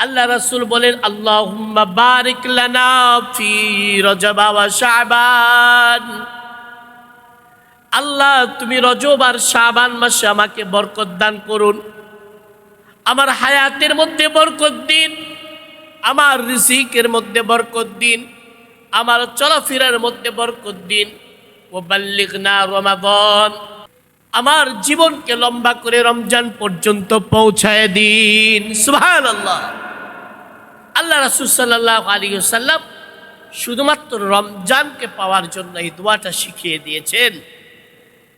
আল্লাহ রাসূল বলেন, আল্লাহুম্মা বারিক লানা ফি রজব ওয়া শাবান। আল্লাহ, তুমি রজব আর শাবান মাসে আমাকে বরকত দান করুন, আমার হায়াতের মধ্যে বরকত দিন, আমার রিজিকের মধ্যে বরকত দিন, আমার চলাফেরার মধ্যে বরকত দিন। ও বাল্লিগনা রমাদান, আমার জীবনকে লম্বা করে রমজান পর্যন্ত পৌঁছায় দিন। সুবহানাল্লাহ। আল্লাহ রাসূল সাল্লাল্লাহু আলাইহি ওয়াসাল্লাম শুধুমাত্র রমজানকে পাওয়ার জন্য এই দোয়াটা শিখিয়ে দিয়েছেন।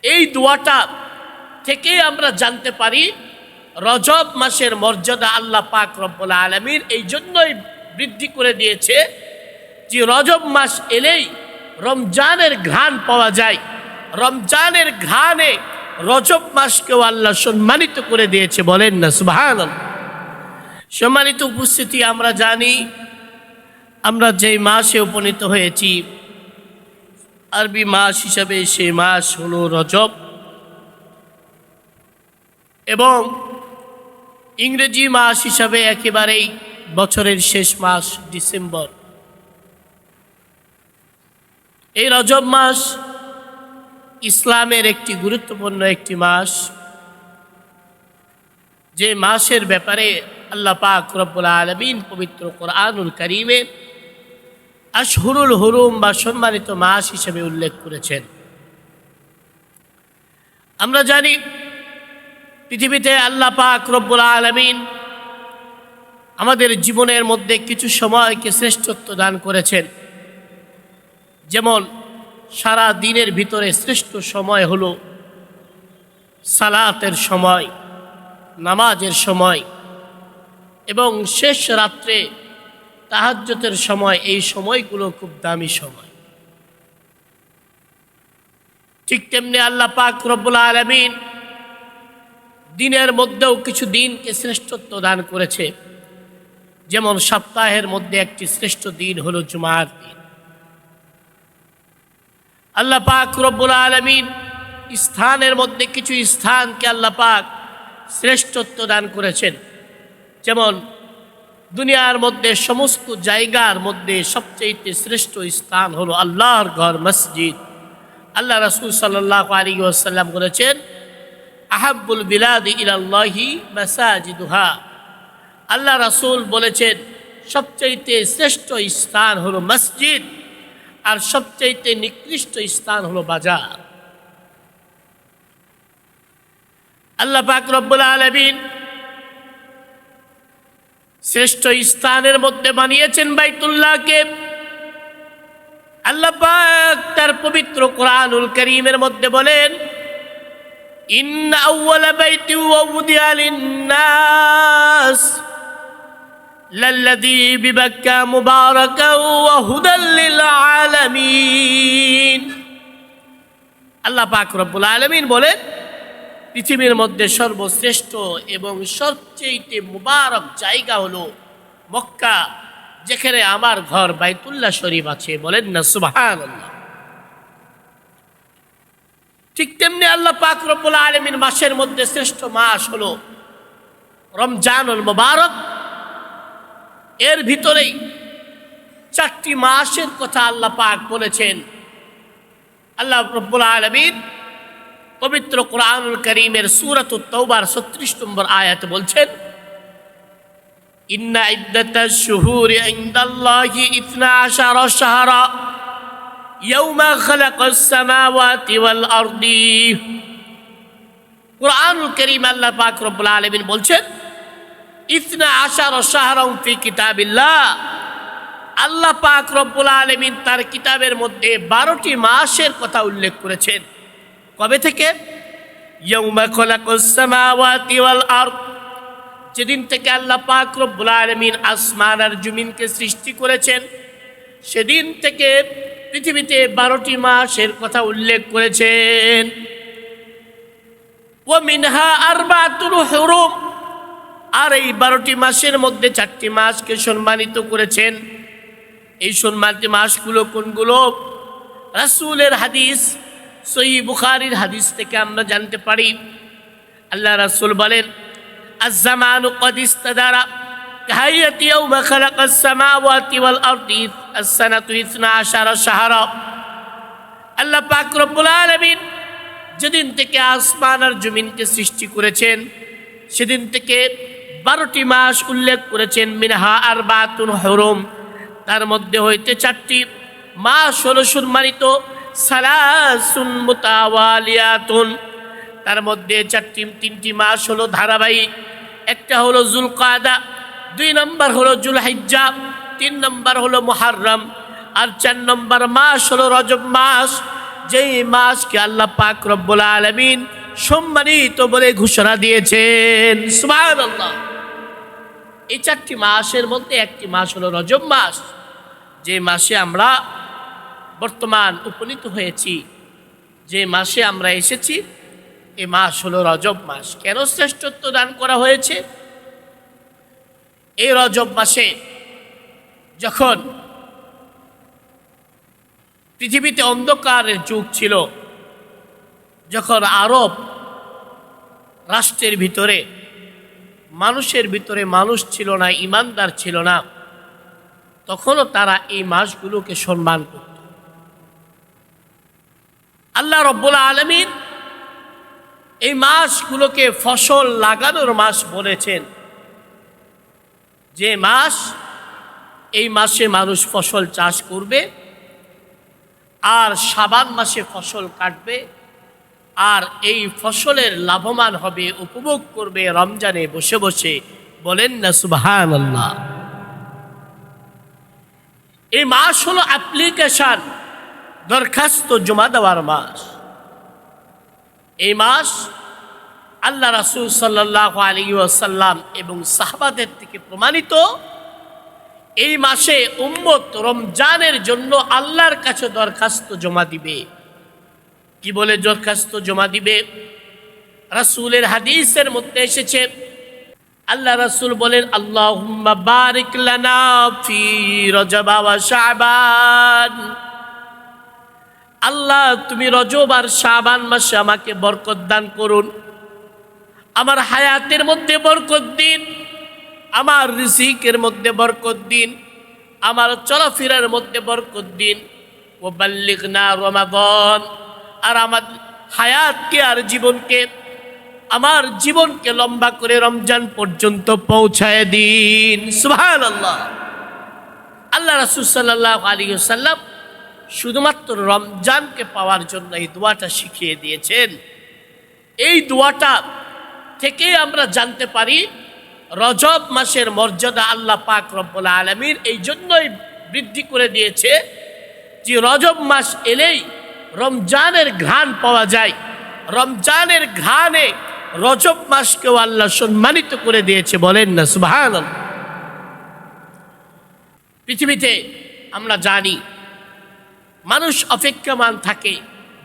এই দোয়াটা থেকে আমরা জানতে পারি রজব মাসের মর্যাদা আল্লাহ পাক রব্বুল আলামিন এই জন্যই বৃদ্ধি করে দিয়েছে যে রজব মাস এলেই রমজানের ঘ্রাণ পাওয়া যায়। রমজানের ঘ্রাণে রজব মাসকেও আল্লাহ সম্মানিত করে দিয়েছে, বলেন না সুবহানাল্লাহ। সম্মানিত উপস্থিতি, আমরা জানি আমরা যেই মাসে উপনীত হয়েছি আরবি মাস হিসাবে সেই মাস হলো রজব, এবং ইংরেজি মাস হিসাবে একেবারেই বছরের শেষ মাস ডিসেম্বর। এই রজব মাস ইসলামের একটি গুরুত্বপূর্ণ একটি মাস, যে মাসের ব্যাপারে আল্লাহ পাক রব্বুল আলামিন পবিত্র কোরআনুল কারীমে আশহুরুল হুরুম বা সম্মানিত মাস হিসেবে উল্লেখ করেছেন। আমরা জানি পৃথিবীতে আল্লাহ পাক রব্বুল আলামিন আমাদের জীবনের মধ্যে কিছু সময়কে শ্রেষ্ঠত্ব দান করেছেন। যেমন সারা দিনের ভিতরে শ্রেষ্ঠ সময় হলো সালাতের সময়, নামাজের সময়, এবং শেষ রাত্রে তাহাজ্জুদের সময়। এই সময়গুলো খুব দামি সময়। ঠিক তেমনি আল্লাহ পাক রব্বুল আলামিন দিনের মধ্যেও কিছু দিনকে শ্রেষ্ঠত্ব দান করেছে। যেমন সপ্তাহের মধ্যে একটি শ্রেষ্ঠ দিন হলো জুমার দিন। আল্লাহ পাক রব্বুল আলামিন স্থানের মধ্যে কিছু স্থানকে আল্লাহ পাক শ্রেষ্ঠত্ব দান করেছেন। যেমন দুনিয়ার মধ্যে সমস্ত জায়গার মধ্যে সবচেয়ে শ্রেষ্ঠ স্থান হলো আল্লাহর ঘর, মসজিদ। আল্লাহ রাসূল সাল্লাল্লাহু আলাইহি ওয়াসাল্লাম বলেছেন, আহাব্বুল বিলাদি ইলাল্লাহি মাসাজিদুহা। আল্লাহ রাসূল বলেছেন সবচেয়ে শ্রেষ্ঠ স্থান হলো মসজিদ, আর সবচেয়ে নিকৃষ্ট স্থান হলো বাজার। আল্লাহ পাক রব্বুল আলামিন শ্রেষ্ঠ স্থানের মধ্যে বানিয়েছেন বাইতুল্লাহকে। আল্লাহ পাক তার পবিত্র কোরআনুল কারীমের মধ্যে বলেন, ইন্না আউওয়ালা বাইতিন ওয়ুদিআ লিন-নাস লাল্লাযী বিবাক্কা মুবারাকান ওয়া হুদাল লিল আলামিন। আল্লাহ পাক রব্বুল আলামিন বলেন, পৃথিবীর মধ্যে সর্বশ্রেষ্ঠ এবং সবচেয়ে মুবারক জায়গা হলো মক্কা, যেখানে আমার ঘর বাইতুল্লাহ শরীফ আছে, বলেন না সুবহানাল্লাহ। ঠিক তেমনি আল্লাহ পাক রব্বুল আলামিন মাসের মধ্যে শ্রেষ্ঠ মাস হলো রমজানুল মুবারক। এর ভিতরেই 4টি মাসের কথা আল্লাহ পাক বলেছেন। আল্লাহ রব্বুল আলামিন পবিত্র কোরআনুল কারীমের সূরাতুত তাওবার 36 নম্বর আয়াতে বলছেন, ইন্না ইদ্দাতাশ শুহুরি ইনদাল্লাহি 12 শাহরা ইয়াওমা খালাকাস সামাওয়াতি ওয়াল আরদি। কোরআনুল কারীম আল্লাহ পাক রব্বুল আলামিন বলছেন, 12 শাহরান ফি কিতাবিল্লাহ। আল্লাহ পাক রব্বুল আলামিন তার কিতাবের মধ্যে 12টি মাসের কথা উল্লেখ করেছেন। কবে থেকে? ইয়াউমা খালাকাস সামাওয়াতি ওয়াল আরদ, যেদিন থেকে আল্লাহ পাক রব্বুল আলামিন আসমান আর জমিনকে সৃষ্টি করেছেন, সেদিন থেকে পৃথিবীতে 12টি মাসের কথা উল্লেখ করেছেন। ওয়া মিনহা আরবাতুল হুরুম, আর এই 12টি মাসের মধ্যে 4টি মাসকে সম্মানিত করেছেন। এই সম্মানিত মাসগুলো কোনগুলো? রাসূলের হাদিস, সহিহ বুখারীর হাদিস থেকে আমরা জানতে পারি। আল্লাহ রাসূল বলেন, আয-জামানু ক্বাদ ইস্তাদারা كهيئة يوم خلق السماوات والأرض السنة 12 شهرا আল্লাহ পাক রব্বুল আলামিন যেদিন থেকে আসমান আর জমিনকে সৃষ্টি করেছেন সেদিন থেকে 12টি মাস উল্লেখ করেছেন। মিনহা আরবাতুন হুরুম, তার মধ্যে হইতে 4টি মাস হলো সম্মানিত। সালাসুন মুতাওয়ালিয়াতুন, তার মধ্যে 3টি মাস হলো ধারাবাহিক। একটা হলো যুলকাদা, 2 নম্বর হলো যুলহিজ্জা, 3 নম্বর হলো মুহররম, আর 4 নম্বর মাস হলো রজব মাস, যেই মাসকে আল্লাহ পাক রব্বুল আলামিন সম্মানিত বলে ঘোষণা দিয়েছেন। সুবহানাল্লাহ। এই 4টি মাসের মধ্যে একটি মাস হলো রজব মাস, যে মাসে আমরা বর্তমান উপনীত হয়েছি, যে মাসে আমরা এসেছি, এই মাস হলো রজব মাস। কেন শ্রেষ্ঠত্ব দান করা হয়েছে? এই রজব মাসে যখন পৃথিবীতে অন্ধকারের যুগ ছিল, যখন আরব রাষ্ট্রের ভিতরে মানুষের ভিতরে মানুষ ছিল না, ইমানদার ছিল না, তখনও তারা এই মাসগুলোকে সম্মান করত। আল্লাহ রব্বুল আলামিন এই মাসগুলোকে ফসল লাগানোর মাস বলেছেন, যে মাস, এই মাসে মানুষ ফসল চাষ করবে, আর শাবান মাসে ফসল কাটবে, আর এই ফসলের লাভবান হবে, উপভোগ করবে রমজানে বসে বসে। বলেন না সুবহানাল্লাহ। এই মাস হলো অ্যাপ্লিকেশন, দরখাস্ত জমা দেওয়ার মাস। এই মাস আল্লাহ রাসূল সাল্লাল্লাহু আলাইহি ওয়াসাল্লাম এবং সাহাবাদের থেকে প্রমাণিত। এই মাসে উম্মত রমজানের জন্য আল্লাহর কাছে দরখাস্ত জমা দিবে। কি বলে দরখাস্ত জমা দিবে? রাসূলের হাদিসের মধ্যে এসেছে, আল্লাহ রাসূল বলেন, আল্লাহুম্মা বারিক লানা ফি রজব ওয়া শাবান। আল্লাহ, তুমি রজব আর শাবান মাসে আমাকে বরকত দান করুন, আমার হায়াতের মধ্যে বরকত দিন, আমার রিজিকের মধ্যে বরকত দিন, আমার চলাফেরার মধ্যে বরকত দিন। ওয়া বাল্লিগনা রমাদান, আর আমার হায়াতকে আর জীবনকে, আমার জীবনকে লম্বা করে রমজান পর্যন্ত পৌঁছায় দিন। সুবহানাল্লাহ। আল্লাহ রাসূল সাল্লাল্লাহু আলাইহি ওয়াসাল্লাম শুধুমাত্র রমজানকে পাওয়ার জন্য এই দোয়াটা শিখিয়ে দিয়েছেন। এই দোয়াটা থেকে আমরা জানতে পারি রজব মাসের মর্যাদা আল্লাহ পাক রব্বুল আলামিন এই জন্যই বৃদ্ধি করে দিয়েছে যে রজব মাস এলেই রমজানের ঘ্রাণ পাওয়া যায়। রমজানের ঘ্রাণে রজব মাসকেও আল্লাহ সম্মানিত করে দিয়েছে। বলেন না সুবহানাল্লাহ। পৃথিবীতে আমরা জানি মানুষ অপেক্ষমান থাকে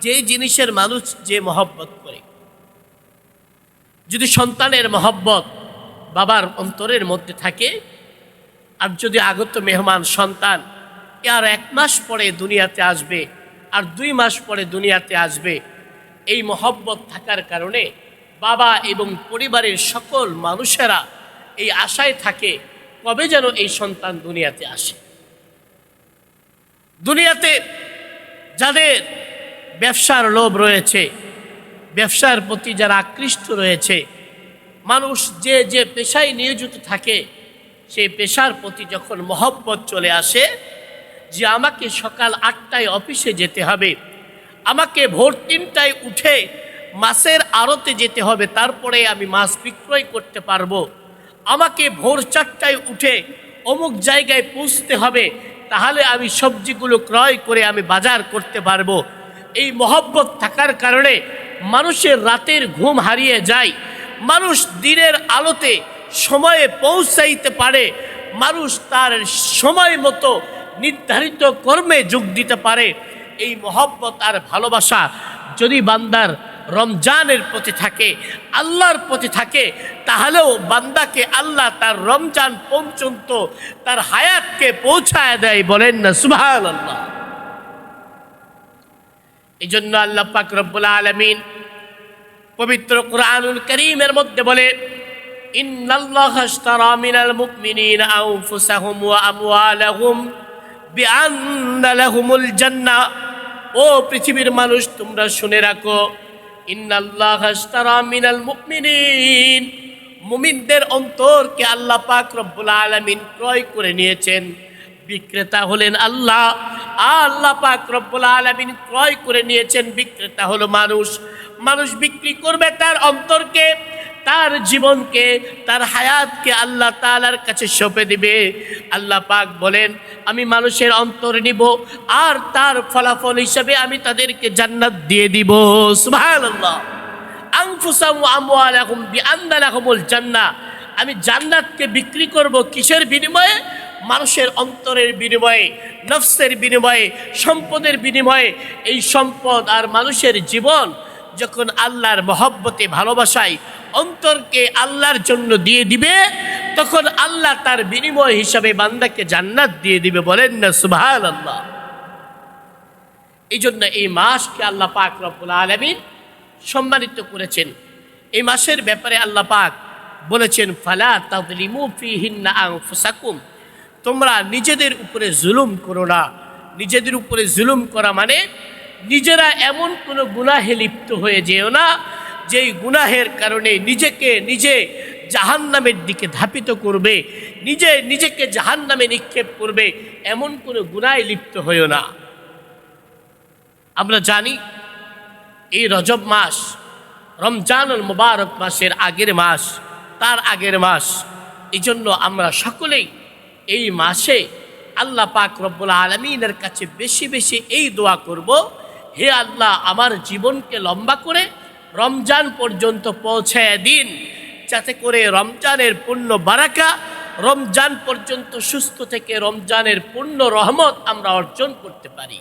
যে জিনিসের মানুষ যে মহব্বত করে। যদি সন্তানের মহব্বত বাবার অন্তরের মধ্যে থাকে, আর যদি আগত মেহমান সন্তান আর 1 মাস পরে দুনিয়াতে আসবে, আর 2 মাস পরে দুনিয়াতে আসবে, এই মহব্বত থাকার কারণে বাবা এবং পরিবারের সকল মানুষেরা এই আশায় থাকে কবে যেন এই সন্তান দুনিয়াতে আসে। দুনিয়াতে যাদের ব্যবসার লোভ রয়েছে, ব্যবসার প্রতি যারা আকৃষ্ট রয়েছে, মানুষ যে যে পেশায় নিয়োজিত থাকে, সেই পেশার প্রতি যখন মহব্বত চলে আসে যে আমাকে সকাল 8টায় অফিসে যেতে হবে, আমাকে ভোর 3টায় উঠে মাছের আড়তে যেতে হবে, তারপরে আমি মাছ বিক্রয় করতে পারবো, আমাকে ভোর 4টায় উঠে অমুক জায়গায় পৌঁছতে হবে, তাহলে আমি সবজিগুলো ক্রয় করে আমি বাজার করতে পারবো। এই মহব্বত থাকার কারণে মানুষের রাতের ঘুম হারিয়ে যায়, মানুষ দিনের আলোতে সময়ে পৌঁছাইতে পারে, মানুষ তার সময় মতো নির্ধারিত কর্মে যোগ দিতে পারে। এই মহব্বত আর ভালোবাসা যদি বান্দার রমজানের প্রতি থাকে, আল্লাহর প্রতি থাকে, তাহলেও বান্দাকে আল্লাহ তার রমজান পর্যন্ত তার হায়াতকে পৌঁছায় দেয়। বলেন না সুবহানাল্লাহ। এই জন্য আল্লাহ পাক রব্বুল আলামিন পবিত্র কুরআনুল কারীমের মধ্যে বলে, ইন্নাল্লাহা আশতারা মিনাল মুমিনিনা আনফুসাহুম ওয়া আমওয়ালাহুম বিআন্না লাহুমুল জান্নাহ। ও পৃথিবীর মানুষ, তোমরা শুনে রাখো, ইন্নাল্লাহা আশতারা মিনাল মুমিনিন, মুমিনদের অন্তরকে আল্লাহ পাক রব্বুল আলামিন ক্রয় করে নিয়েছেন। বিক্রেতা হলেন আল্লাহ, আল্লাহ পাক রব্বুল আলামিন ক্রয় করে নিয়েছেন। বিক্রেতা হলো মানুষ। মানুষ বিক্রি করবে তার অন্তরকে, তার জীবনকে, তার হায়াতকে আল্লাহ তাআলার কাছে সঁপে দিবে। আল্লাহ পাক বলেন, আমি মানুষের অন্তর নিব আর তার ফলাফল হিসাবে আমি তাদেরকে জান্নাত দিয়ে দিব। সুবহানাল্লাহ। আনফুসাহুম ওয়া আমওয়ালাহুম বিআন্না লাহুমুল জান্নাহ। আমি জান্নাতকে বিক্রি করব কিসের বিনিময়ে? মানুষের অন্তরের বিনিময়ে, নফসের বিনিময়ে, সম্পদের বিনিময়ে। এই সম্পদ আর মানুষের জীবন যখন আল্লাহর মহব্বতে, ভালোবাসায় অন্তরকে আল্লাহর জন্য দিয়ে দিবে, তখন আল্লাহ তার বিনিময় হিসাবে বান্দাকে জান্নাত দিয়ে দিবে। বলেন না সুবহানাল্লাহ। এই জন্য এই মাসকে আল্লাহ পাক রব্বুল আলামিন সম্মানিত করেছেন। এই মাসের ব্যাপারে আল্লাহ পাক বলেছেন, ফালা তাযলিমু ফীহিন্না আনফুসাকুম, তোমরা নিজেদের উপরে জুলুম করো না। নিজেদের উপরে জুলুম করা মানে নিজেরা এমন কোনো গুনাহে লিপ্ত হয়ে যেও না যেই গুনাহের কারণে নিজেকে নিজে জাহান্নামের দিকে ধাপিত করবে, নিজেকে জাহান্নামে নিক্ষেপ করবে, এমন কোনো গুনাহে লিপ্ত হয়েও না। আমরা জানি এই রজব মাস রমজানুল মুবারক মাসের আগের মাস, তার আগের মাস। এই জন্য আমরা সকলেই এই মাসে আল্লাহ পাক রব্বুল আলামিনের কাছে বেশি বেশি এই দোয়া করব, হে আল্লাহ, আমার জীবনকে লম্বা করে রমজান পর্যন্ত পৌঁছায় দিন, যাতে করে রমজানের পূর্ণ বারাকা, রমজান পর্যন্ত সুস্থ থেকে রমজানের পূর্ণ রহমত আমরা অর্জন করতে পারি।